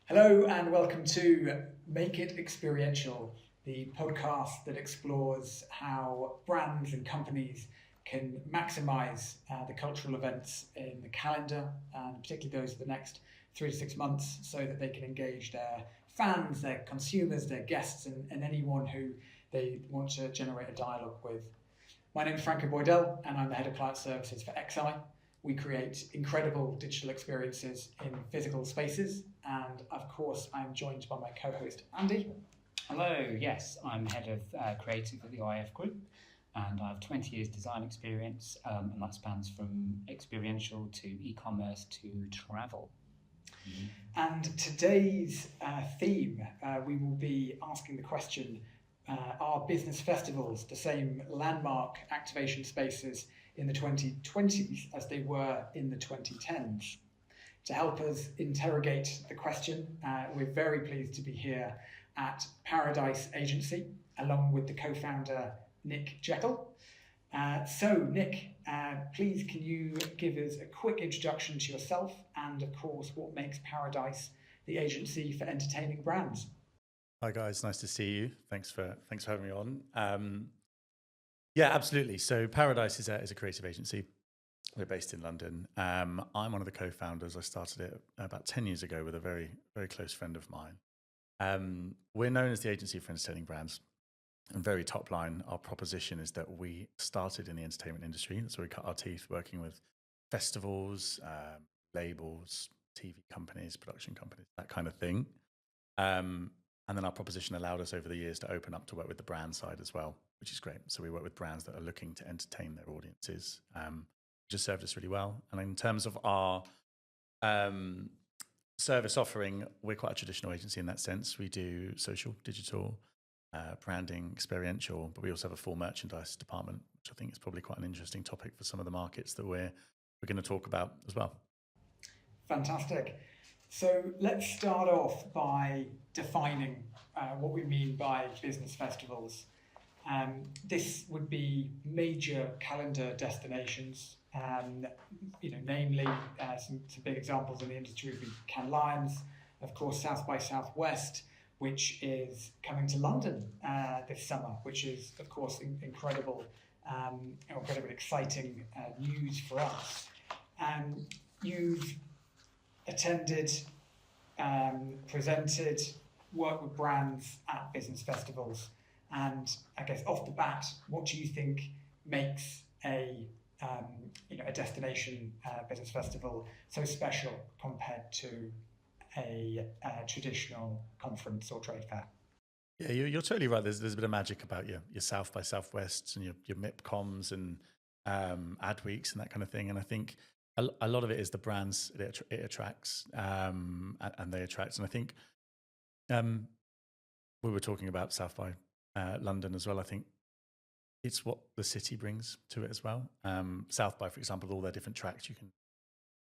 Hello and welcome to Make It Experiential, the podcast that explores how brands and companies can maximize the cultural events in the calendar, and particularly those of the next 3 to 6 months, so that they can engage their fans, their consumers, their guests, and anyone who they want to generate a dialogue with. My name is Franco Boydell, and I'm the Head of Client Services for XI. We create incredible digital experiences in physical spaces, and of course I'm joined by my co-host Andy. Hello, yes, I'm head of creative at the IF Group, and I have 20 years design experience, and that spans from experiential to e-commerce to travel. And today's theme, we will be asking the question, are business festivals the same landmark activation spaces in the 2020s as they were in the 2010s? To help us interrogate the question, we're very pleased to be here at Paradise Agency, along with the co-founder, Nick Jekyll. So Nick, please can you give us a quick introduction to yourself and of course what makes Paradise the agency for entertaining brands? Hi guys, nice to see you. Thanks for having me on. Yeah, absolutely. So Paradise is a creative agency. We're based in London. I'm one of the co-founders. I started it about 10 years ago with a very, very close friend of mine. We're known as the agency for entertaining brands. And very top line, our proposition is that we started in the entertainment industry. So we cut our teeth working with festivals, labels, TV companies, production companies, that kind of thing. And then our proposition allowed us over the years to open up to work with the brand side as well, which is great. So we work with brands that are looking to entertain their audiences, which has served us really well. And in terms of our service offering, we're quite a traditional agency in that sense. We do social, digital, branding, experiential, but we also have a full merchandise department, which I think is probably quite an interesting topic for some of the markets that we're going to talk about as well. Fantastic. So let's start off by defining what we mean by business festivals. This would be major calendar destinations, namely some big examples in the industry would be Cannes Lions, of course South by Southwest, which is coming to London this summer, which is of course incredibly exciting news for us. You've attended, presented, worked with brands at business festivals, and I guess off the bat, what do you think makes a destination business festival so special compared to a traditional conference or trade fair? Yeah, you're totally right. There's a bit of magic about your South by Southwest and your MIPComs and ad weeks and that kind of thing. And I think a lot of it is the brands it attracts and they attract. And I think we were talking about South by London as well. I think it's what the city brings to it as well. South by, for example, all their different tracks, you can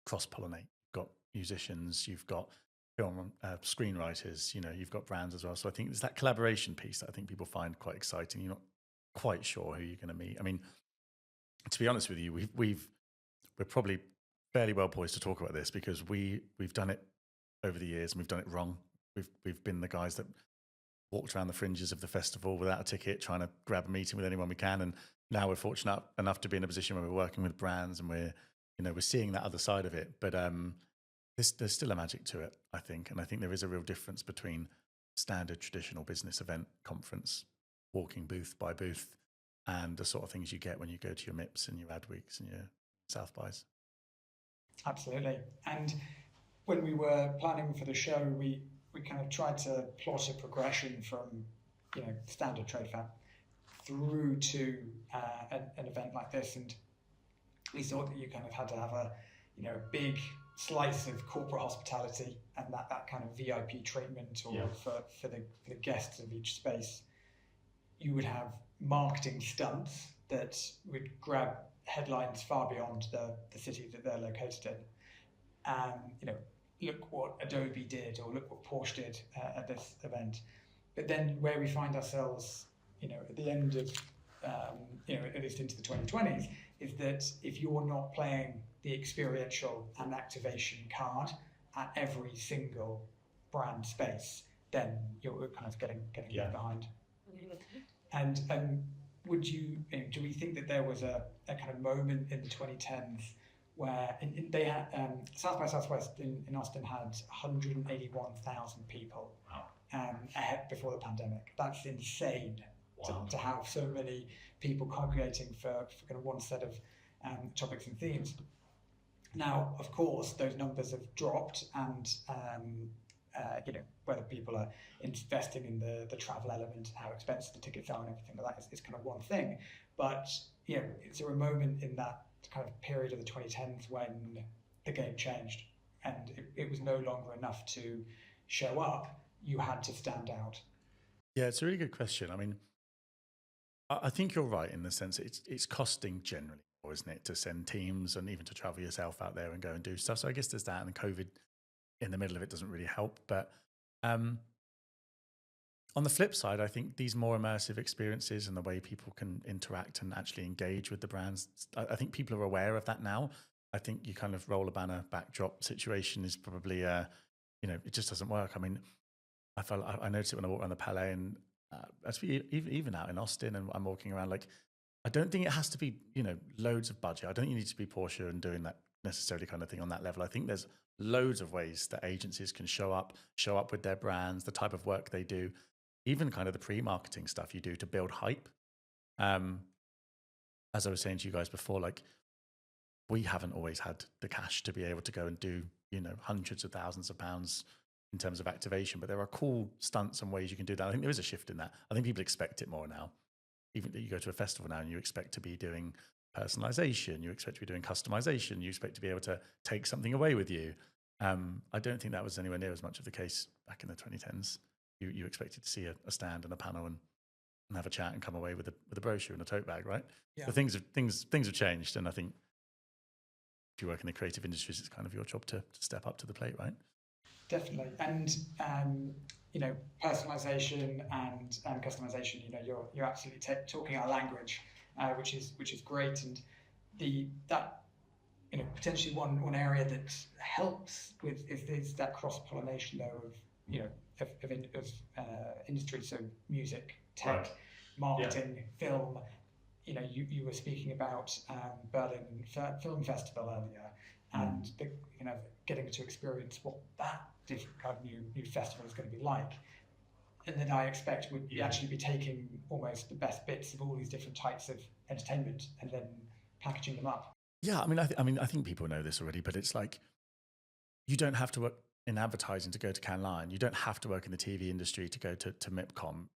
cross-pollinate. You've got musicians, you've got film screenwriters, you've got brands as well. So I think there's that collaboration piece that I think people find quite exciting. You're not quite sure who you're going to meet. I mean, to be honest with you, we're probably fairly well poised to talk about this because we've done it over the years and we've done it wrong. We've been the guys that walked around the fringes of the festival without a ticket, trying to grab a meeting with anyone we can. And now we're fortunate enough to be in a position where we're working with brands and we're seeing that other side of it. But there's still a magic to it, I think. And I think there is a real difference between standard traditional business event conference, walking booth by booth, and the sort of things you get when you go to your MIPS and your ad weeks and your South bys. Absolutely. And when we were planning for the show, we kind of tried to plot a progression from standard trade fair through to an event like this, and we thought that you kind of had to have a big slice of corporate hospitality and that kind of VIP treatment, or for the guests of each space. You would have marketing stunts that would grab headlines far beyond the city that they're located in. Look what Adobe did, or look what Porsche did at this event. But then where we find ourselves, at the end of, at least into the 2020s, is that if you're not playing the experiential and activation card at every single brand space, then you're kind of getting left behind. And do we think that there was a kind of moment in the 2010s where they had South by Southwest in Austin had 181,000 people ahead before the pandemic. That's insane. Wow. To have so many people congregating for kind of one set of topics and themes. Now, of course, those numbers have dropped, and whether people are investing in the travel element, how expensive the tickets are, and everything like that is kind of one thing. But is there a moment in that kind of period of the 2010s when the game changed, and it was no longer enough to show up? You had to stand out. Yeah, it's a really good question. I mean, I think you're right in the sense it's costing generally more, isn't it, to send teams and even to travel yourself out there and go and do stuff. So I guess there's that, and COVID in the middle of it doesn't really help. But on the flip side, I think these more immersive experiences and the way people can interact and actually engage with the brands, I think people are aware of that now. I think you kind of roll a banner backdrop situation is probably, it just doesn't work. I mean, I noticed it when I walked around the Palais, and actually even out in Austin, and I'm walking around, like, I don't think it has to be, loads of budget. I don't think you need to be Porsche and doing that necessarily kind of thing on that level. I think there's loads of ways that agencies can show up with their brands, the type of work they do, even kind of the pre-marketing stuff you do to build hype. As I was saying to you guys before, like, we haven't always had the cash to be able to go and do, hundreds of thousands of pounds in terms of activation, but there are cool stunts and ways you can do that. I think there is a shift in that. I think people expect it more now. Even that you go to a festival now and you expect to be doing personalization, you expect to be doing customization, you expect to be able to take something away with you. I don't think that was anywhere near as much of the case back in the 2010s. You expected to see a stand and a panel and have a chat and come away with a brochure and a tote bag, right? Yeah. So things have changed, and I think if you work in the creative industries, it's kind of your job to step up to the plate, right? Definitely. And personalization and customization, you're absolutely talking our language, which is great. And that potentially one area that helps with is that cross-pollination though of industry, so music, tech, right, marketing, film. You were speaking about Berlin Film Festival earlier, and getting to experience what that different kind of new festival is going to be like. And then I expect would actually be taking almost the best bits of all these different types of entertainment and then packaging them up. Yeah, I think people know this already, but it's like, you don't have to work in advertising to go to Cannes Lion. You don't have to work in the TV industry to go to MIPCOM.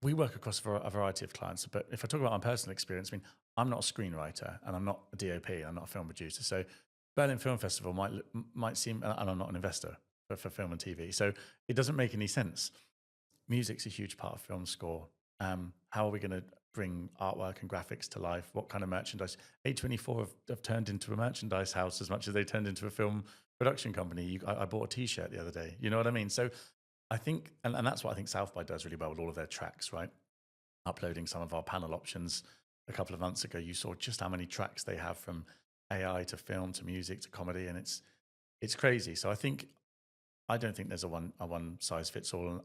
We work across a variety of clients, but if I talk about my personal experience, I'm not a screenwriter and I'm not a DOP and I'm not a film producer. So Berlin Film Festival might seem, and I'm not an investor for film and TV, so it doesn't make any sense. Music's a huge part of film score. How are we going to bring artwork and graphics to life? What kind of merchandise? A24 have turned into a merchandise house as much as they turned into a film production company. I bought a T-shirt the other day. You know what I mean? So I think, and that's what I think South by does really well with all of their tracks, right? Uploading some of our panel options a couple of months ago, you saw just how many tracks they have, from AI to film to music to comedy, and it's crazy. So I don't think there's a one size fits all,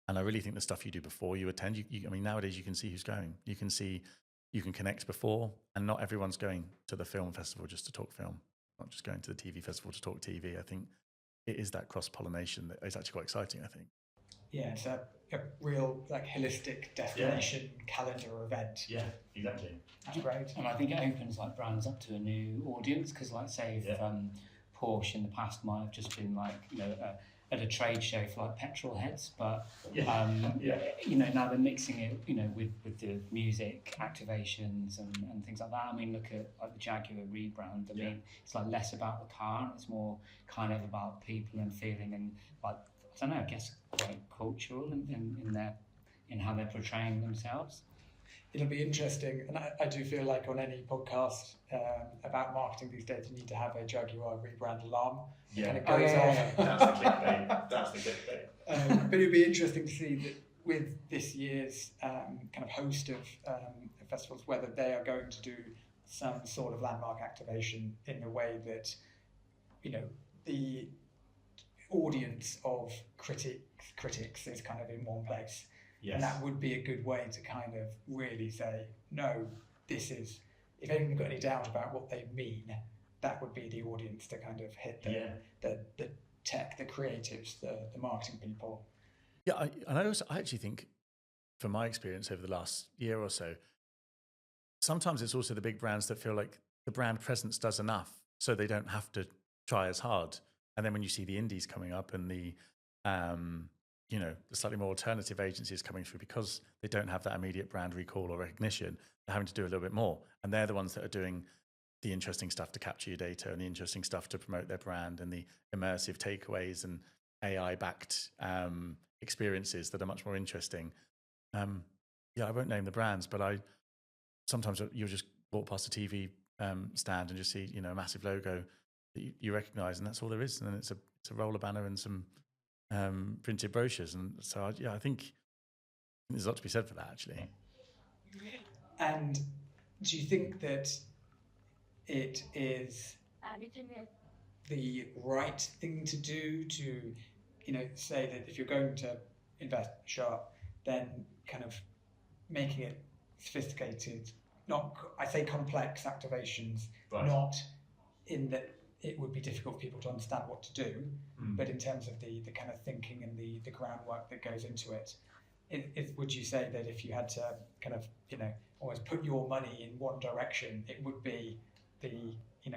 and I really think the stuff you do before you attend, nowadays you can see who's going. You can connect before, and not everyone's going to the film festival just to talk film, not just going to the TV festival to talk TV. I think it is that cross-pollination that is actually quite exciting, I think. Yeah, it's a real holistic destination calendar event. Yeah, exactly. That's great. And I think it opens brands up to a new audience, because say if Porsche in the past might have just been at a trade show for petrol heads, but now they're mixing it with the music activations and things like that. Look at the Jaguar rebrand. It's less about the car, and it's more kind of about people and feeling, and I don't know, I guess quite cultural in how they're portraying themselves. It'll be interesting, and I do feel like on any podcast about marketing these days, you need to have a Jaguar rebrand alarm. Yeah, and it goes off. That's the clickbait. But it'd be interesting to see that with this year's kind of host of festivals, whether they are going to do some sort of landmark activation in a way that the audience of critics is kind of in one place. Yes. And that would be a good way to kind of really say, no, this is, if anyone's got any doubt about what they mean, that would be the audience to kind of hit the tech, the creatives, the marketing people. Yeah, I actually think, from my experience over the last year or so, sometimes it's also the big brands that feel like the brand presence does enough, so they don't have to try as hard. And then when you see the indies coming up and the slightly more alternative agencies coming through, because they don't have that immediate brand recall or recognition, they're having to do a little bit more. And they're the ones that are doing the interesting stuff to capture your data and the interesting stuff to promote their brand and the immersive takeaways and AI-backed experiences that are much more interesting. I won't name the brands, but sometimes you'll just walk past a TV stand and just see, a massive logo that you recognize, and that's all there is. And then it's a roller banner and some printed brochures. And so, I think there's a lot to be said for that, actually. And do you think that it is the right thing to do to, say that if you're going to invest sharp, then kind of making it sophisticated, I say complex activations, right, not in that it would be difficult for people to understand what to do, but in terms of the kind of thinking and the groundwork that goes into it. Would you say that if you had to kind of, almost put your money in one direction, it would be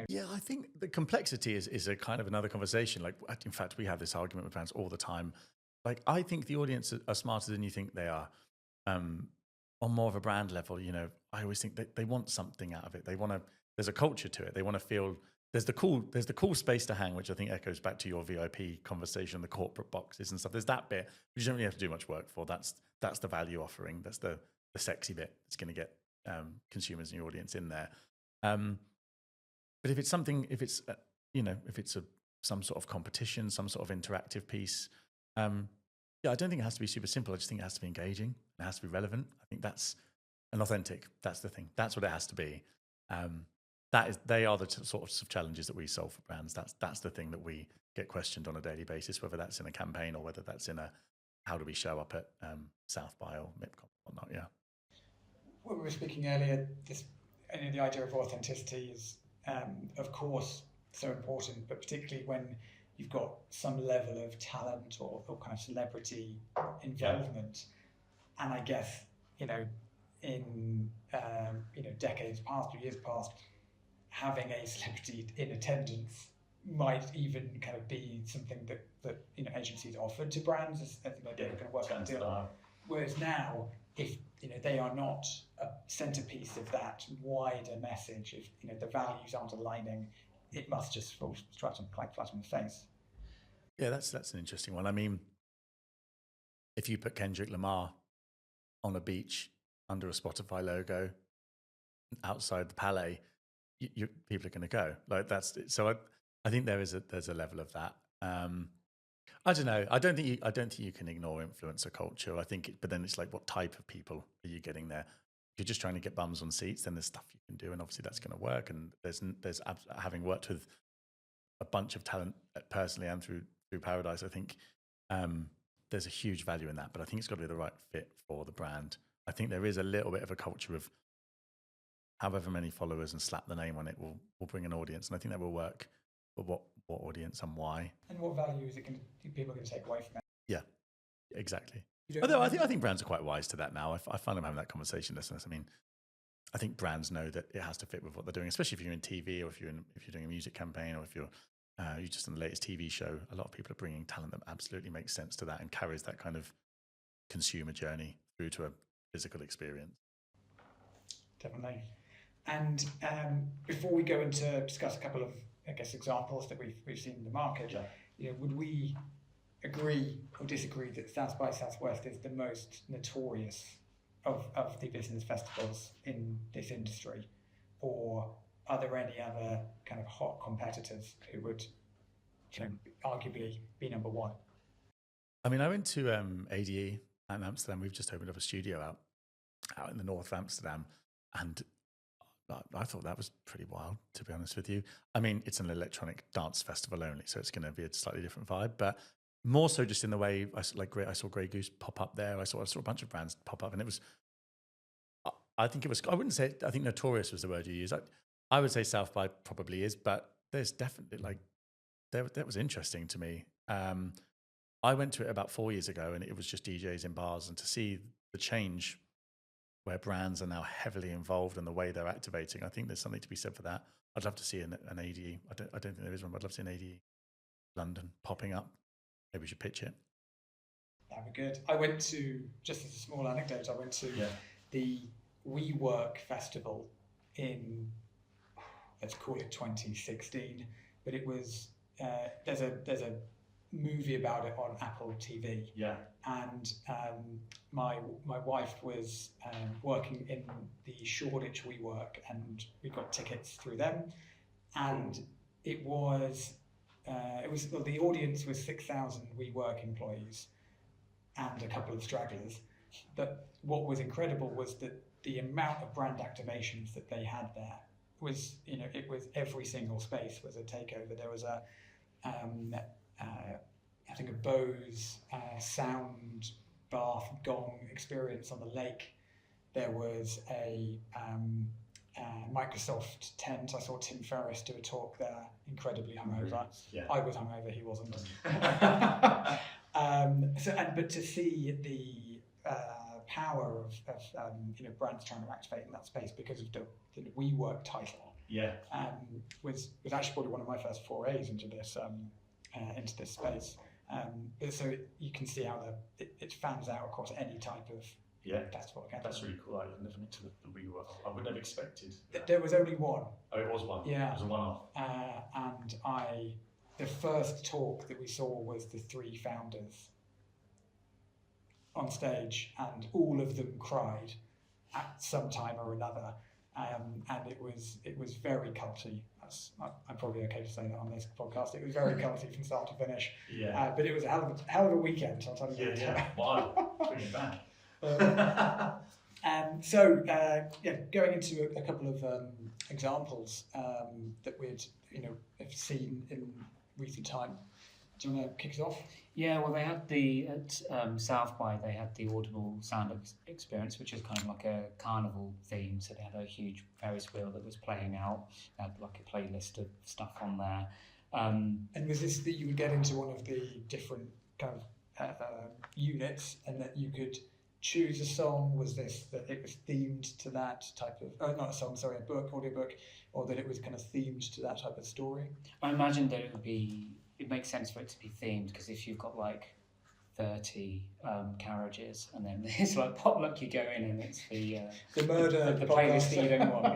Yeah, I think the complexity is a kind of another conversation. Like, in fact, we have this argument with brands all the time. Like, I think the audience are smarter than you think they are. On more of a brand level, I always think that they want something out of it. There's a culture to it. They want to feel there's the cool space to hang, which I think echoes back to your VIP conversation, the corporate boxes and stuff. There's that bit which you don't really have to do much work for. That's the value offering. That's the sexy bit. It's going to get consumers and your audience in there. But if it's something, if it's some sort of competition, some sort of interactive piece, I don't think it has to be super simple. I just think it has to be engaging. It has to be relevant. I think that's and authentic. That's the thing. That's what it has to be. They are the sorts of challenges that we solve for brands. That's the thing that we get questioned on a daily basis, whether that's in a campaign or whether that's in a how do we show up at South by or MIPCOM or whatnot. Yeah. When we were speaking earlier, the idea of authenticity is, of course, so important, but particularly when you've got some level of talent or kind of celebrity involvement. Yeah. And I guess, in decades past or years past, having a celebrity in attendance might even kind of be something that agencies offered to brands as they're going to work out a deal. Whereas now, if they are not a centerpiece of that wider message, if the values aren't aligning, it must just fall flat on the face. Yeah, that's an interesting one. I mean, if you put Kendrick Lamar on a beach under a Spotify logo outside the Palais, people are going to go. Like so. I think there's a level of that. I don't know. I don't think you can ignore influencer culture. I think, but then it's like, what type of people are you getting there? If you're just trying to get bums on seats, then there's stuff you can do, and obviously that's going to work. And there's having worked with a bunch of talent personally and through Paradise, I think there's a huge value in that. But I think it's got to be the right fit for the brand. I think there is a little bit of a culture of however many followers and slap the name on it will bring an audience, and I think that will work. But what audience and why? And what value is people going to take away from it? Yeah, exactly. Although I think brands are quite wise to that now. I find them having that conversation listeners. I mean, I think brands know that it has to fit with what they're doing, especially if you're in TV or if you're doing a music campaign or if you're just in the latest TV show. A lot of people are bringing talent that absolutely makes sense to that and carries that kind of consumer journey through to a physical experience. Definitely. And before we go into discuss a couple of, I guess, examples that we've seen in the market, would we agree or disagree that South by Southwest is the most notorious of the business festivals in this industry, or are there any other kind of hot competitors who would arguably be number one? I mean, I went to ADE in Amsterdam. We've just opened up a studio out in the north of Amsterdam, and I thought that was pretty wild, to be honest with you. I mean, it's an electronic dance festival only, so it's going to be a slightly different vibe. But more so just in the way I saw Grey Goose pop up there. I saw a bunch of brands pop up, and it was. I think it was. I wouldn't say. I think notorious was the word you used. I would say South by probably is, but there's definitely like that was interesting to me. I went to it about 4 years ago, and it was just DJs in bars, and to see the change where brands are now heavily involved in the way they're activating, I think there's something to be said for that. I'd love to see an ADE. I don't think there is one, but I'd love to see an ADE London popping up. Maybe we should pitch it. That'd be good. I went to, just as a small anecdote, I went to the WeWork Festival in, let's call it 2016, but it was, there's a movie about it on Apple TV. Yeah. And my wife was working in the Shoreditch WeWork, and we got tickets through them, and it was the audience was 6,000 WeWork employees and a couple of stragglers. But what was incredible was that the amount of brand activations that they had there was, it was every single space was a takeover. There was I think a Bose sound bath gong experience on the lake. There was a Microsoft tent. I saw Tim Ferriss do a talk there, incredibly hungover. Yeah. I was hungover, he wasn't. But to see the power of brands trying to activate in that space because of the WeWork title, was actually probably one of my first forays into this space. So you can see how it fans out across any type of festival. That's really cool. I never went to the WeWork. I wouldn't have expected. There was only one. Oh, it was one. Yeah, it was a one-off. And the first talk that we saw was the three founders on stage, and all of them cried at some time or another. And it was very culty. I'm probably okay to say that on this podcast. It was very culty from start to finish. Yeah. But it was a hell of a weekend, I'll tell you that. Yeah. Wow. Bring it back. Going into a couple of examples that we'd have seen in recent time. Do you want to kick us off? Yeah, well, they had at South by, they had the Audible Sound Experience, which is kind of like a carnival theme. So they had a huge Ferris wheel that was playing out. They had like a playlist of stuff on there. And was this that you would get into one of the different kind of units, and that you could choose a song? Was this that it was themed to that type of, not a song, sorry, a book, audiobook, or that it was kind of themed to that type of story? I imagine that it makes sense for it to be themed, because if you've got like 30 carriages, and then it's like potluck, you go in and it's the murder, the playlist that you don't want.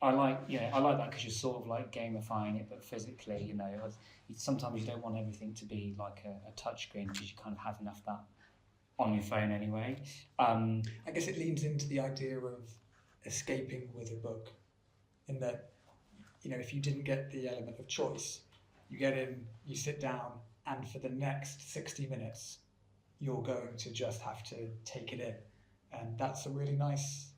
I like that, because you're sort of like gamifying it, but physically, sometimes you don't want everything to be like a touchscreen, because you kind of have enough of that on your phone anyway. I guess it leans into the idea of escaping with a book, in that, if you didn't get the element of choice, you get in, you sit down, and for the next 60 minutes, you're going to just have to take it in. And that's a really nice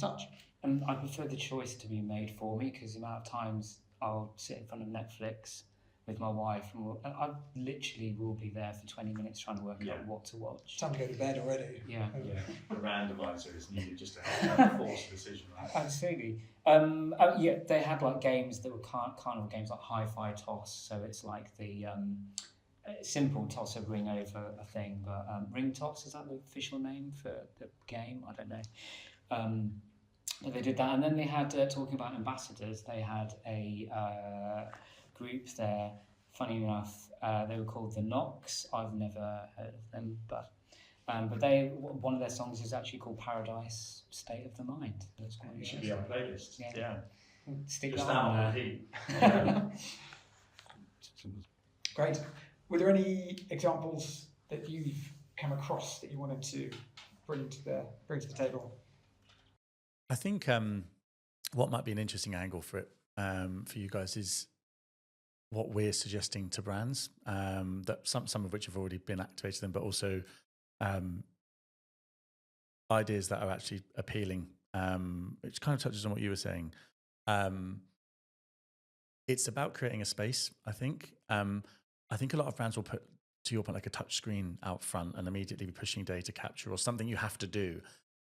touch. And I prefer the choice to be made for me, because the amount of times I'll sit in front of Netflix with my wife, and I literally will be there for 20 minutes trying to work out what to watch. Time to go to bed already. Yeah. The randomizer is needed just to help force a decision. Right? Absolutely. They had like games that were carnival games, like hi-fi toss. So it's like the simple toss of ring over a thing, but ring toss, is that the official name for the game? I don't know. They did that, and then they had, talking about ambassadors, they had a group there. Funny enough, they were called the Knocks. I've never heard of them, but one of their songs is actually called Paradise State of the Mind. That's quite It should be on a playlist. Yeah. Stick Just that on now, there. Great. Were there any examples that you've come across that you wanted to bring to the table? I think what might be an interesting angle for it for you guys is what we're suggesting to brands, that some of which have already been activated them, but also ideas that are actually appealing, which kind of touches on what you were saying. It's about creating a space, I think. I think a lot of brands will put, to your point, like a touch screen out front and immediately be pushing data capture or something you have to do.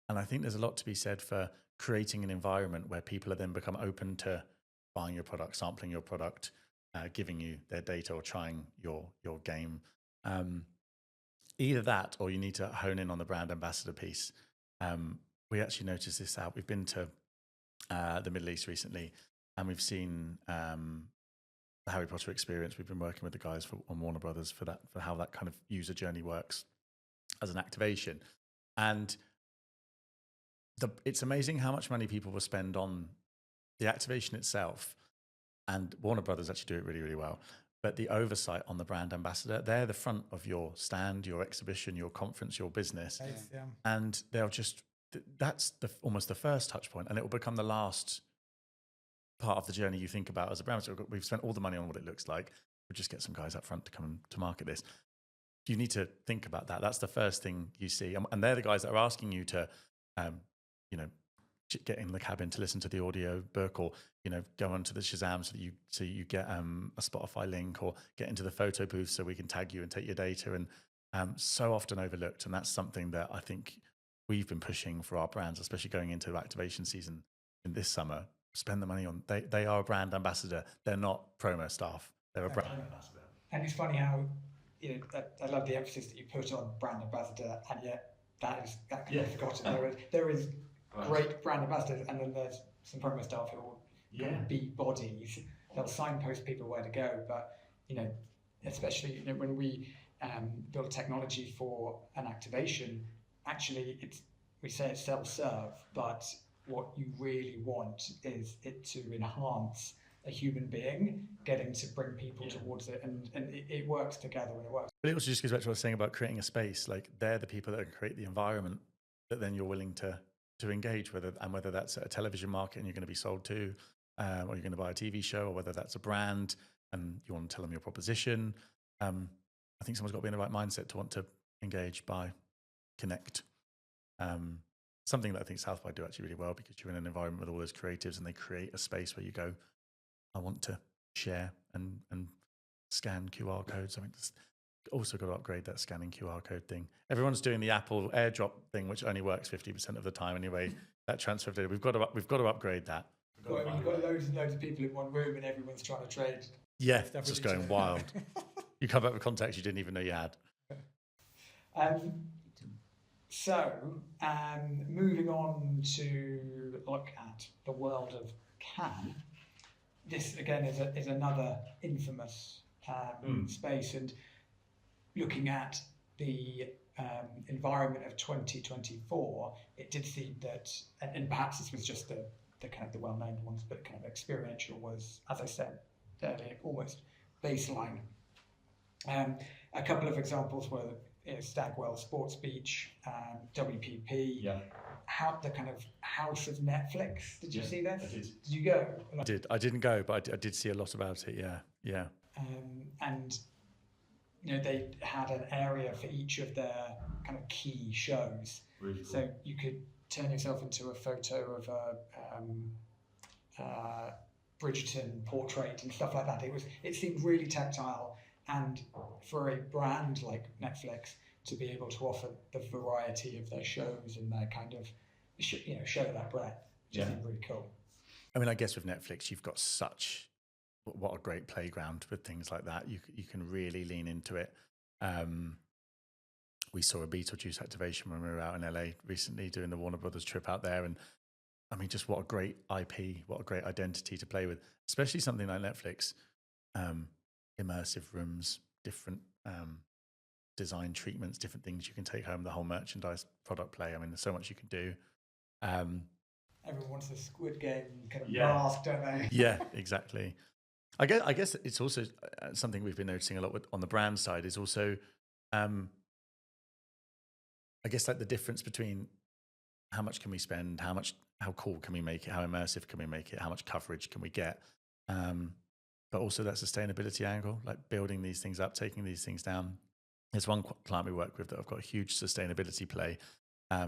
And I think there's a lot to be said for creating an environment where people are then become open to buying your product, sampling your product, giving you their data or trying your game. Either that, or you need to hone in on the brand ambassador piece. We actually noticed this out. We've been to the Middle East recently, and we've seen the Harry Potter experience. We've been working with the guys on Warner Brothers for how that kind of user journey works as an activation. And it's amazing how much money people will spend on the activation itself. And Warner Brothers actually do it really, really well. But the oversight on the brand ambassador, they're the front of your stand, your exhibition, your conference, your business. Yeah. And they'll just, that's almost the first touch point, and it will become the last part of the journey you think about as a brand. So we've spent all the money on what it looks like. We'll just get some guys up front to come to market this. You need to think about that. That's the first thing you see. And they're the guys that are asking you to, get in the cabin to listen to the audio book, or, go onto the Shazam so you get a Spotify link, or get into the photo booth so we can tag you and take your data. And so often overlooked. And that's something that I think we've been pushing for our brands, especially going into activation season in this summer. Spend the money on, they are a brand ambassador. They're not promo staff. They're a brand ambassador. And it's funny how, I love the emphasis that you put on brand ambassador, and yet that can be forgotten. There is great brand ambassadors, and then there's some promo staff who will kind of be bodies. They'll signpost people where to go, but especially when we build technology for an activation, actually we say it's self-serve, but what you really want is it to enhance a human being, getting to bring people towards it, and it works together when it works. But it also just goes back to what I was saying about creating a space. Like, they're the people that create the environment that then you're willing to engage, whether that's a television market and you're going to be sold to, or you're going to buy a TV show, or whether that's a brand and you want to tell them your proposition. I think someone's got to be in the right mindset to want to engage, buy, connect. Something that I think South by do actually really well, because you're in an environment with all those creatives and they create a space where you go, I want to share and scan QR codes. I mean, also got to upgrade that scanning QR code thing. Everyone's doing the Apple AirDrop thing, which only works 50% of the time anyway. That transfer of data, we've got to upgrade that. Well, you've got loads and loads of people in one room, and everyone's trying to trade. Yeah, it's just going wild. You come up with contacts you didn't even know you had. So, moving on to look at the world of Cannes. This again is another infamous space, and looking at the environment of 2024, it did seem that, and perhaps this was just the kind of the well-known ones, but kind of Experiential was, as I said earlier, almost baseline. A couple of examples were Stagwell Sports Beach, WPP. Yeah. How the kind of house of Netflix. Did you see this? I did. Did you go? I didn't go, but I did see a lot about it. Yeah. And they had an area for each of their kind of key shows. Really cool. So you could turn yourself into a photo of a Bridgerton portrait and stuff like that. It seemed really tactile, and for a brand like Netflix to be able to offer the variety of their shows and their kind of show that breadth, just seemed really cool. I mean, I guess with Netflix, you've got what a great playground with things like that. You can really lean into it. We saw a Beetlejuice activation when we were out in LA recently doing the Warner Brothers trip out there, and I mean, just what a great IP, what a great identity to play with, especially something like Netflix. Immersive rooms, different design treatments, different things you can take home, the whole merchandise product play. I mean, there's so much you can do. Everyone wants a Squid Game kind of mask, don't they? Yeah, exactly. I guess it's also something we've been noticing a lot on the brand side is also, I guess, like the difference between how much can we spend, how cool can we make it, how immersive can we make it, how much coverage can we get, but also that sustainability angle, like building these things up, taking these things down. There's one client we work with that have got a huge sustainability play,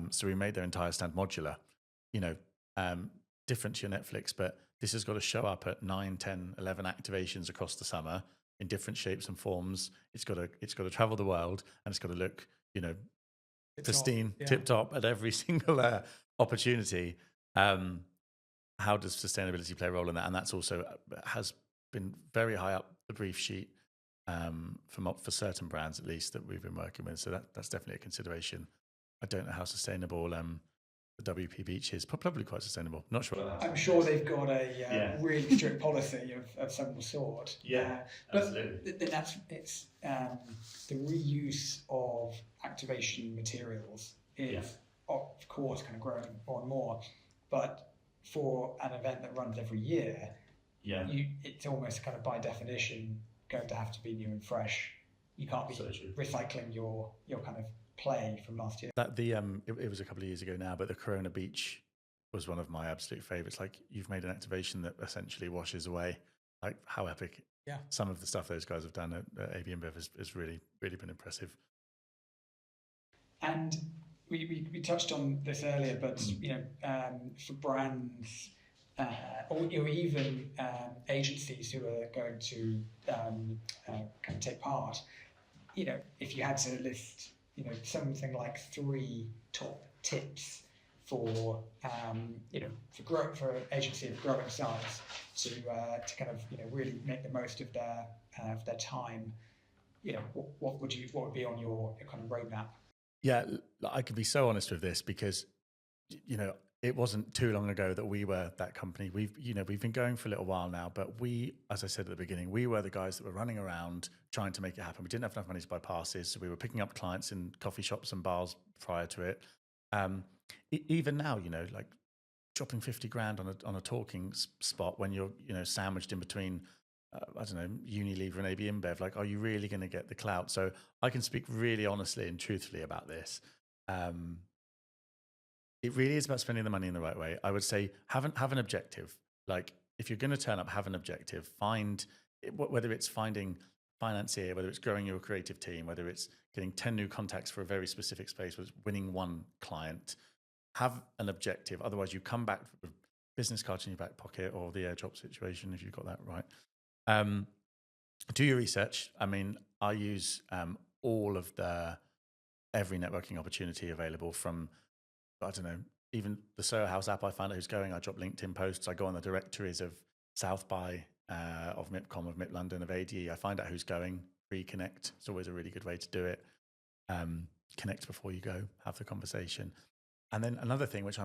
so we made their entire stand modular. Different to your Netflix, but this has got to show up at 9, 10, 11 activations across the summer. in different shapes and forms. It's got to travel the world, and it's got to look, pristine, tip top at every single opportunity. How does sustainability play a role in that? And that's also has been very high up the brief sheet for certain brands, at least, that we've been working with. So that's definitely a consideration. I don't know how sustainable the WP Beach is. Probably quite sustainable. Not sure. I'm sure they've got a really strict policy of some sort. But then it's the reuse of activation materials is of course kind of growing more and more. But for an event that runs every year, it's almost kind of by definition going to have to be new and fresh. You can't be recycling your kind of play from last year. That it was a couple of years ago now, but the Corona Beach was one of my absolute favourites. Like, you've made an activation that essentially washes away. Like, how epic! Yeah, some of the stuff those guys have done at AB InBev has really been impressive. And we touched on this earlier, but for brands or even agencies who are going to kind of take part, if you had to list something like 3 top tips for for an agency of growing size to kind of really make the most of their time, what would be on your kind of roadmap? Yeah, I can be so honest with this because it wasn't too long ago that we were that company. We've been going for a little while now, but we, as I said at the beginning, we were the guys that were running around trying to make it happen. We didn't have enough money to buy passes, so we were picking up clients in coffee shops and bars prior to it. Even now, like dropping 50 grand on a talking spot when you're sandwiched in between I don't know, Unilever and AB InBev, like, are you really going to get the clout? So I can speak really honestly and truthfully about this. It really is about spending the money in the right way. I would say have an objective. Like, if you're going to turn up, have an objective. Whether it's finding financier, whether it's growing your creative team, whether it's getting 10 new contacts for a very specific space, whether it's winning one client, have an objective. Otherwise, you come back with a business card in your back pocket, or the airdrop situation, if you've got that right. Do your research. I mean, I use all of every networking opportunity available, from, I don't know, even the Soho House app. I find out who's going. I drop LinkedIn posts. I go on the directories of South by, of MIPCOM, of MIP London, of ADE. I find out who's going. Reconnect. It's always a really good way to do it. Connect before you go. Have the conversation. And then another thing, which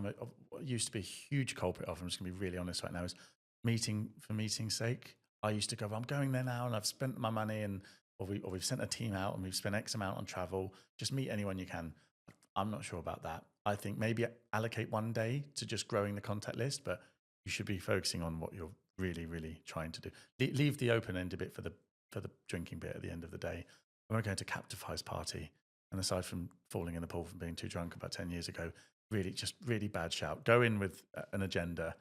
used to be a huge culprit of, I'm just going to be really honest right now, is meeting for meeting's sake. I used to go, I'm going there now and I've spent my money, or we've sent a team out and we've spent X amount on travel. Just meet anyone you can. I'm not sure about that. I think maybe allocate one day to just growing the contact list, but you should be focusing on what you're really, really trying to do. Leave the open-ended bit for the drinking bit at the end of the day. I went going to Captify's party, and aside from falling in the pool from being too drunk about 10 years ago, really bad shout. Go in with an agenda.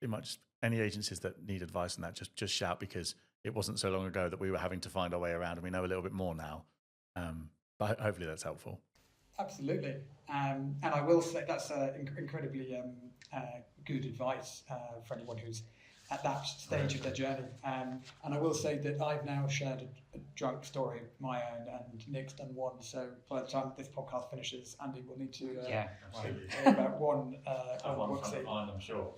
It might just, any agencies that need advice on that, just shout, because it wasn't so long ago that we were having to find our way around, and we know a little bit more now. But hopefully that's helpful. Absolutely. And I will say that's incredibly good advice for anyone who's at that stage of their journey. And I will say that I've now shared a drunk story of my own, and Nick's done one. So by the time this podcast finishes, Andy will need to talk about one. One front of mind, I'm sure.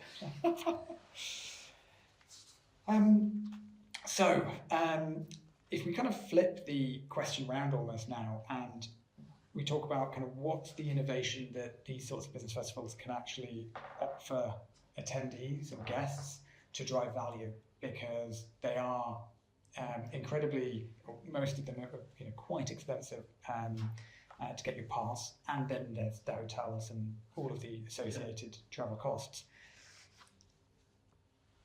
If we kind of flip the question round almost now, and we talk about kind of what's the innovation that these sorts of business festivals can actually offer attendees or guests to drive value, because they are most of them are quite expensive to get your pass, and then there's the hotels and all of the associated travel costs.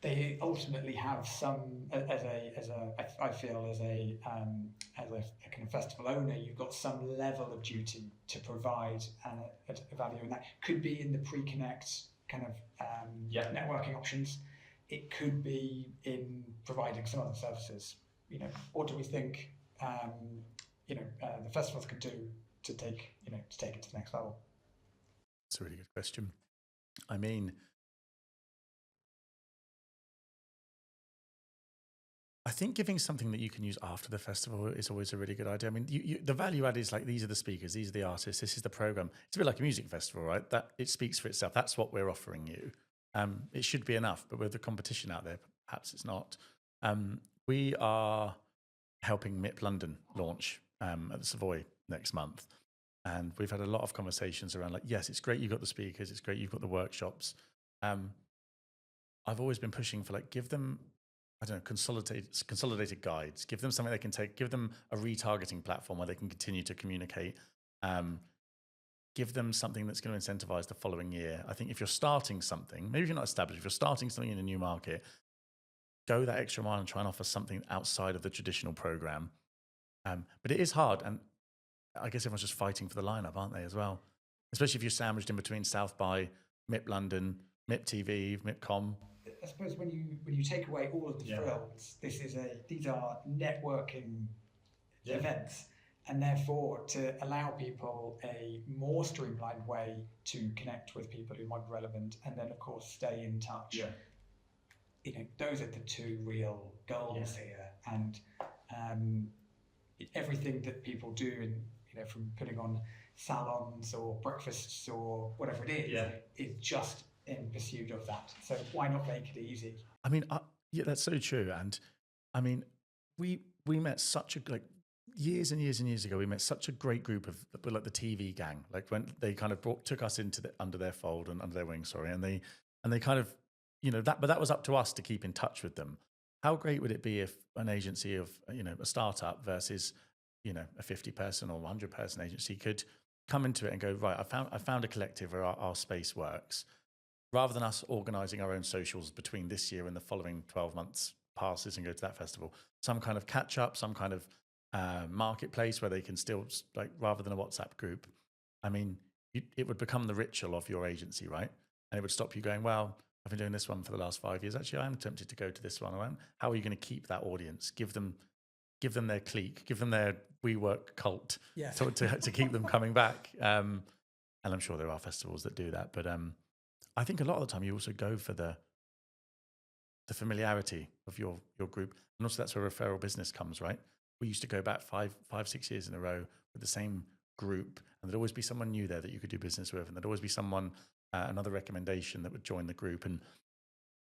They ultimately have some, I feel as a kind of festival owner, you've got some level of duty to provide a value, and that could be in the pre-connect kind of networking options. It could be in providing some other services. What do we think the festivals could do to take it to the next level? That's a really good question. I mean, think giving something that you can use after the festival is always a really good idea. I mean, the value add is like, these are the speakers, these are the artists, this is the program. It's a bit like a music festival, right? That it speaks for itself. That's what we're offering you. It should be enough, but with the competition out there, perhaps it's not. We are helping MIP London launch at the Savoy next month. And we've had a lot of conversations around like, yes, it's great you've got the speakers, it's great you've got the workshops. I've always been pushing for like, give them, I don't know, consolidated guides, give them something they can take, give them a retargeting platform where they can continue to communicate, give them something that's going to incentivize the following year. I think if you're starting something, maybe if you're not established, if you're starting something in a new market, go that extra mile and try and offer something outside of the traditional program. But it is hard. And I guess everyone's just fighting for the lineup, aren't they, as well? Especially if you're sandwiched in between South by, MIP London, MIP TV, MIP Com. I suppose when you take away all of the frills, these are networking events, and therefore to allow people a more streamlined way to connect with people who might be relevant, and then of course stay in touch. Yeah. You know, those are the two real goals here, and everything that people do, in, you know, from putting on salons or breakfasts or whatever it is just in pursuit of that. So why not make it easy? I mean, that's so true. And I mean, we met such a, like, years and years and years ago, we met such a great group of, like, the TV gang. Like, when they kind of took us into under their fold and under their wing, and they kind of, you know, but that was up to us to keep in touch with them. How great would it be if an agency of, you know, a startup versus, you know, a 50-person or 100-person agency could come into it and go, right, I found a collective where our space works, rather than us organising our own socials between this year and the following 12 months passes and go to that festival, some kind of catch up, some kind of marketplace where they can still, like, rather than a WhatsApp group. I mean, it would become the ritual of your agency, right? And it would stop you going, well, I've been doing this one for the last 5 years. Actually, I am tempted to go to this one. How are you going to keep that audience? Give them their clique, give them their WeWork cult to keep them coming back. And I'm sure there are festivals that do that. But I think a lot of the time you also go for the familiarity of your group. And also that's where referral business comes, right? We used to go back 5-6 years in a row with the same group, and there'd always be someone new there that you could do business with, and there'd always be someone, another recommendation that would join the group, and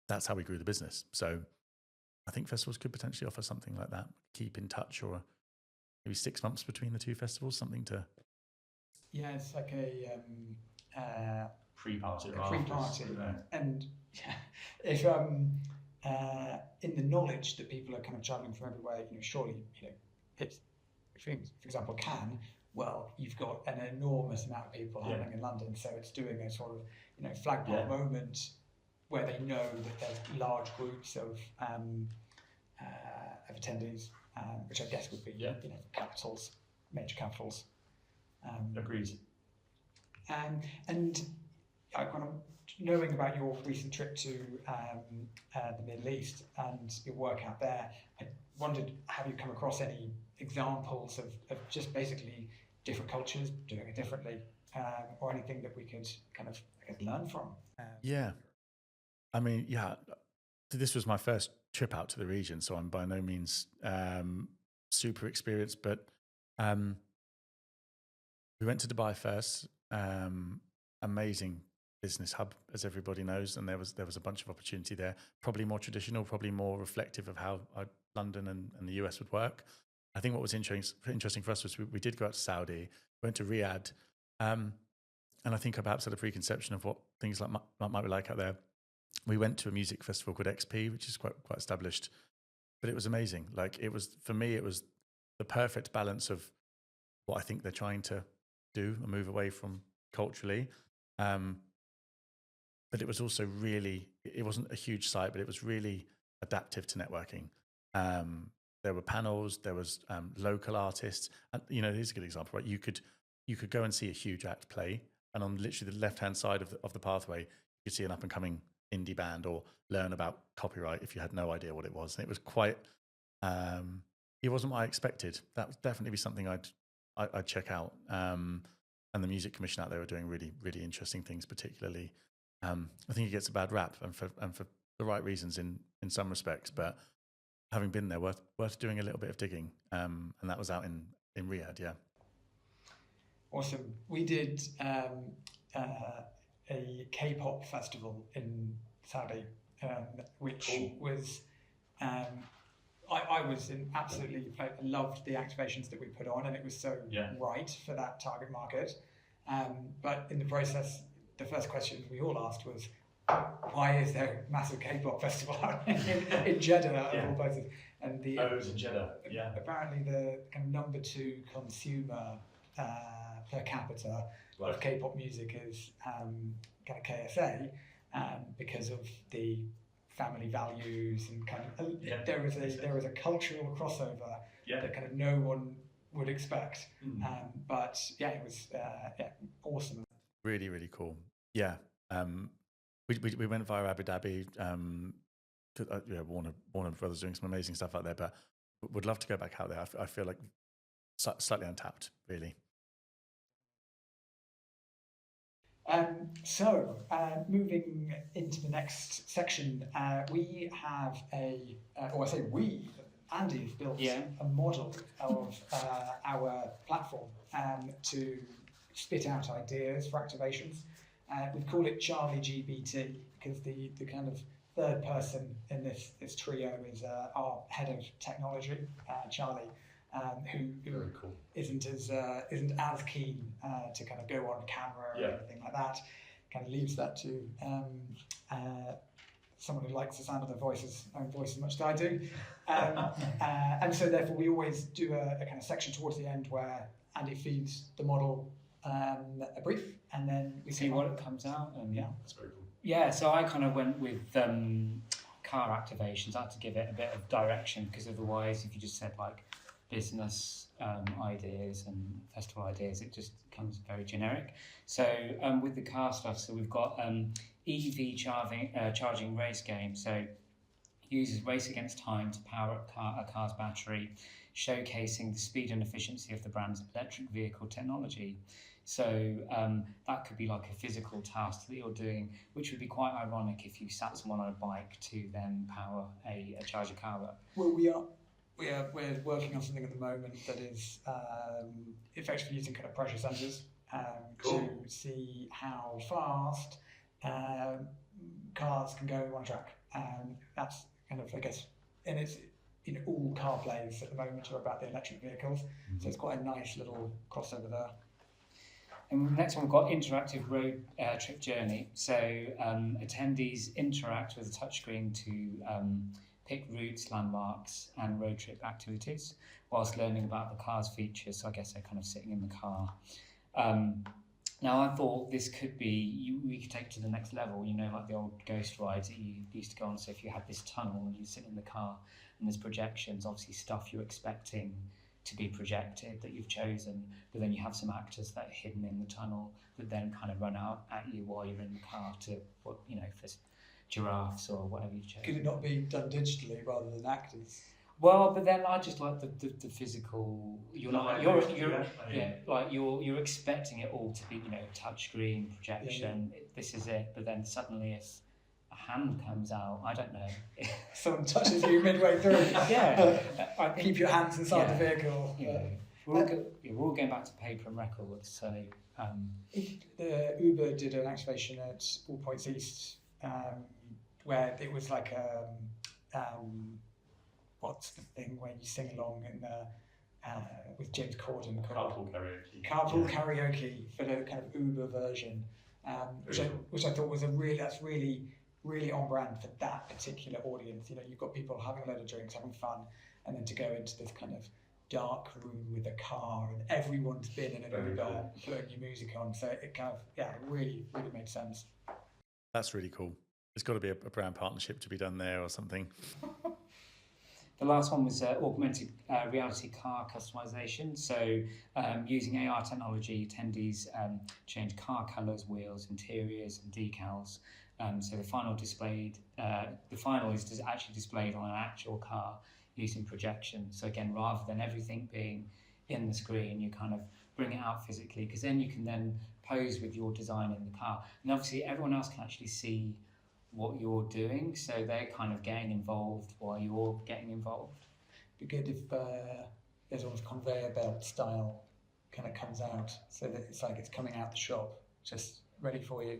that's how we grew the business. So I think festivals could potentially offer something like that. Keep in touch, or maybe 6 months between the two festivals, something to... Yeah, it's like a pre-party. And if in the knowledge that people are kind of travelling from everywhere, you know, surely, you know, it's, for example, Cannes, well, you've got an enormous amount of people happening in London, so it's doing a sort of, you know, flagpole moment where they know that there's large groups of attendees, which I guess would be, you know, capitals, major capitals. Agreed. And I kind of, knowing about your recent trip to the Middle East and your work out there, I wondered, have you come across any examples of just basically different cultures doing it differently, or anything that we could kind of, I guess, learn from? Yeah. I mean, this was my first trip out to the region, so I'm by no means super experienced, but we went to Dubai first. Amazing business hub, as everybody knows, and there was a bunch of opportunity there. Probably more traditional, probably more reflective of how London and the US would work. I think what was interesting for us was we did go out to Saudi, went to Riyadh, and I think I perhaps had a preconception of what things like might be like out there. We went to a music festival called XP, which is quite established, but it was amazing. Like, it was, for me, it was the perfect balance of what I think they're trying to do and move away from culturally. But it was also really, it wasn't a huge site, but it was really adaptive to networking. There were panels, there was local artists, and, you know, here's a good example, right? You could go and see a huge act play, and on literally the left-hand side of the pathway, you could see an up-and-coming indie band, or learn about copyright if you had no idea what it was. And it was quite, it wasn't what I expected. That would definitely be something I'd check out. And the Music Commission out there are doing really, really interesting things, particularly. I think it gets a bad rap, and for the right reasons in some respects. But having been there, worth doing a little bit of digging. And that was out in Riyadh, yeah. Awesome. We did a K-pop festival in Saudi, which was I was absolutely loved the activations that we put on, and it was so right for that target market. But in the process, the first question we all asked was, why is there a massive K-pop festival in Jeddah of all places? And it was in Jeddah. Yeah. Apparently, the kind of number 2 consumer per capita of K-pop music is kind of KSA, because of the family values and kind of there is a cultural crossover that kind of no one would expect. But yeah, it was awesome. Really, really cool. Yeah. We went via Abu Dhabi. Warner Brothers doing some amazing stuff out there, but would love to go back out there. I feel like slightly untapped, really. So moving into the next section, we have Andy has built a model of our platform to spit out ideas for activations. We call it Charlie GBT because the kind of third person in this trio is our head of technology, Charlie, who cool. isn't as keen to kind of go on camera or anything like that. Kind of leaves that to someone who likes the sound of their own voice as much as I do. And so therefore we always do a kind of section towards the end where Andy feeds the model a brief, and then we see what it comes out. And that's very cool. Yeah, so I kind of went with car activations. I had to give it a bit of direction, because otherwise if you just said like business ideas and festival ideas, it just becomes very generic. So with the car stuff, so we've got EV charging race game. So users race against time to power up a car's battery, showcasing the speed and efficiency of the brand's electric vehicle technology. So that could be like a physical task that you're doing, which would be quite ironic if you sat someone on a bike to then power a charge a car up. Well, we're working on something at the moment that is effectively using kind of pressure sensors to see how fast cars can go on one track. That's kind of, I guess, and it's all car plays at the moment are about the electric vehicles, so it's quite a nice little crossover there. And the next one, we've got interactive road trip journey. So attendees interact with a touchscreen to pick routes, landmarks, and road trip activities, whilst learning about the car's features. So I guess they're kind of sitting in the car. Now I thought this could be, we could take to the next level, like the old ghost rides that you used to go on. So if you had this tunnel and you sit in the car and there's projections, obviously stuff you're expecting to be projected that you've chosen, but then you have some actors that are hidden in the tunnel that then kind of run out at you while you're in the car to, for giraffes or whatever you've chosen. Could it not be done digitally rather than actors? Well, but then I just like the physical. You're expecting it all to be touchscreen projection. This is it. But then suddenly if a hand comes out, I don't know. Someone touches you midway through. Keep your hands inside the vehicle. We're all going back to paper and records. So the Uber did an activation at All Points East where it was like what's the thing where you sing along in with James Corden called Carpool Karaoke for the kind of Uber version, which I thought was really on brand for that particular audience. You've got people having a load of drinks, having fun, and then to go into this kind of dark room with a car and everyone's been in an Uber putting your music on, so it kind of really made sense. That's really cool. There's got to be a brand partnership to be done there or something. The last one was augmented reality car customization. So using AR technology, attendees change car colours, wheels, interiors and decals. So the final is actually displayed on an actual car using projection. So again, rather than everything being in the screen, you kind of bring it out physically, because then you can then pose with your design in the car. And obviously everyone else can actually see what you're doing, so they're kind of getting involved while you're getting involved. Be good if there's almost conveyor belt style kind of comes out, so that it's like it's coming out the shop, just ready for you.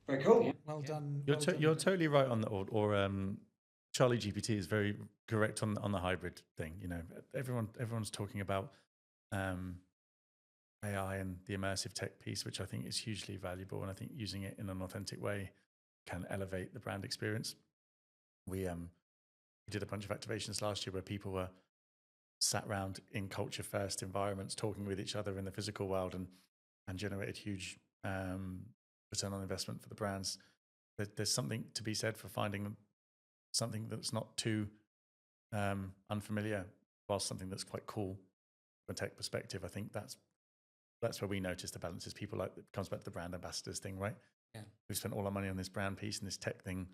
Very cool. Yeah. Well done. You're totally right on the or Charlie GPT is very correct on the hybrid thing. You know, everyone's talking about AI and the immersive tech piece, which I think is hugely valuable, and I think using it in an authentic way can elevate the brand experience. We did a bunch of activations last year where people were sat around in culture first environments, talking with each other in the physical world, and generated huge return on investment for the brands. There's something to be said for finding something that's not too unfamiliar, whilst something that's quite cool from a tech perspective. I think that's where we notice the balance is people like, it comes back to the brand ambassadors thing, right? Yeah. We've spent all our money on this brand piece and this tech thing.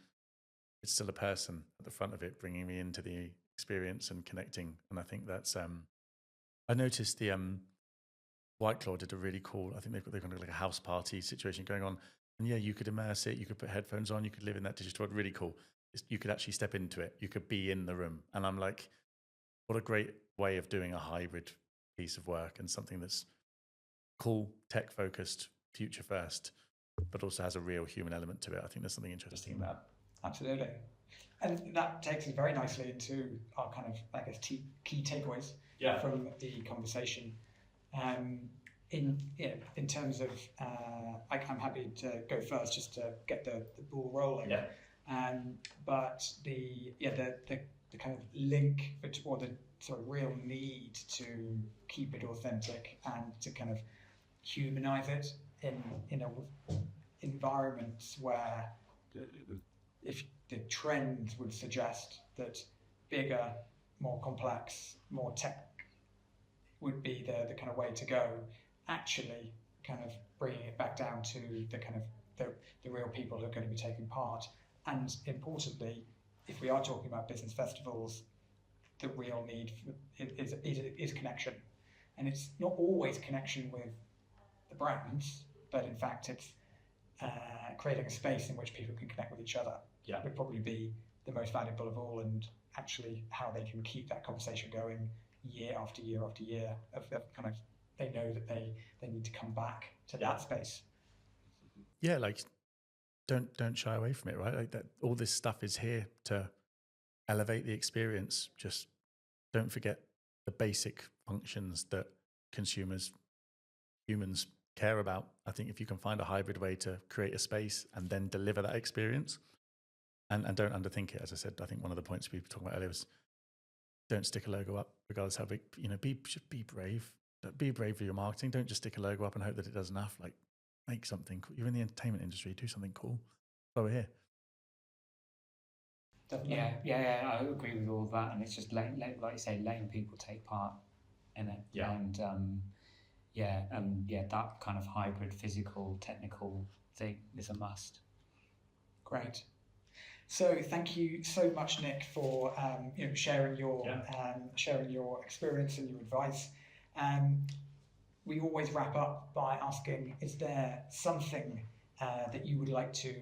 It's still a person at the front of it, bringing me into the experience and connecting. And I think that's, I noticed the White Claw did a really cool, I think they've got like a house party situation going on. And yeah, you could immerse it, you could put headphones on, you could live in that digital world, really cool. You could actually step into it, you could be in the room. And I'm like, what a great way of doing a hybrid piece of work, and something that's cool, tech focused, future first, but also has a real human element to it. I think there's something interesting in that. Absolutely. And that takes us very nicely into our kind of, I guess, key takeaways from the conversation. In terms of, I'm happy to go first just to get the ball rolling. Yeah. But the kind of link, or the sort of real need to keep it authentic and to kind of humanize it in a environments where, if the trends would suggest that bigger, more complex, more tech would be the kind of way to go, actually kind of bringing it back down to the kind of the real people who are going to be taking part. And importantly, if we are talking about business festivals, the real need is connection. And it's not always connection with the brands, but in fact it's creating a space in which people can connect with each other. Yeah. Would probably be the most valuable of all, and actually how they can keep that conversation going year after year after year, of kind of, they know that they need to come back to that space. Yeah, like don't shy away from it, right? Like that, all this stuff is here to elevate the experience. Just don't forget the basic functions that humans care about. I think if you can find a hybrid way to create a space and then deliver that experience, and don't underthink it. As I said, I think one of the points we were talking about earlier was, don't stick a logo up, regardless how big. You know, be brave. Be brave with your marketing. Don't just stick a logo up and hope that it does enough. Like, make something cool. You're in the entertainment industry. Do something cool. That's why we're here. Definitely. Yeah, I agree with all that. And it's just like you say, letting people take part in it. Yeah. And that kind of hybrid, physical, technical thing is a must. Great. So thank you so much, Nick, for sharing your experience and your advice. We always wrap up by asking, is there something that you would like to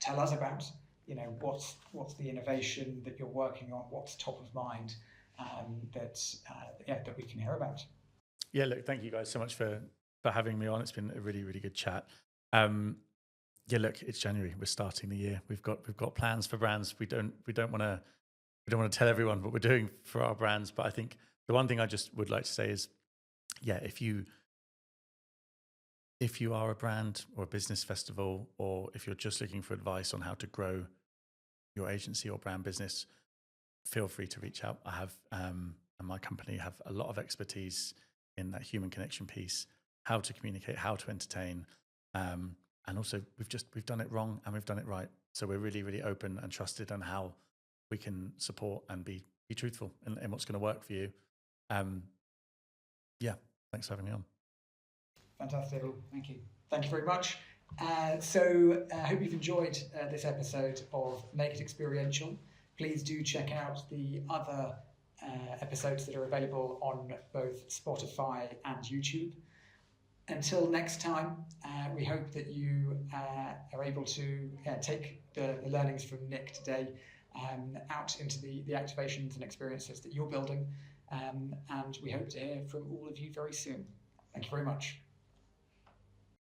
tell us about? You know, what's the innovation that you're working on? What's top of mind that we can hear about? Yeah, look, thank you guys so much for having me on. It's been a really, really good chat. Yeah, look, it's January. We're starting the year. We've got plans for brands. We don't want to tell everyone what we're doing for our brands. But I think the one thing I just would like to say is, yeah, if you are a brand or a business festival, or if you're just looking for advice on how to grow your agency or brand business, feel free to reach out. I have and my company have a lot of expertise in that human connection piece, how to communicate, how to entertain. And also, we've done it wrong and we've done it right. So we're really, really open and trusted on how we can support and be truthful in what's going to work for you. Yeah, thanks for having me on. Fantastic. Cool. Thank you. Thank you very much. So I hope you've enjoyed this episode of Make It Experiential. Please do check out the other episodes that are available on both Spotify and YouTube. until next time, we hope that you are able to take the learnings from Nick today out into the activations and experiences that you're building. And we hope to hear from all of you very soon. Thank you very much.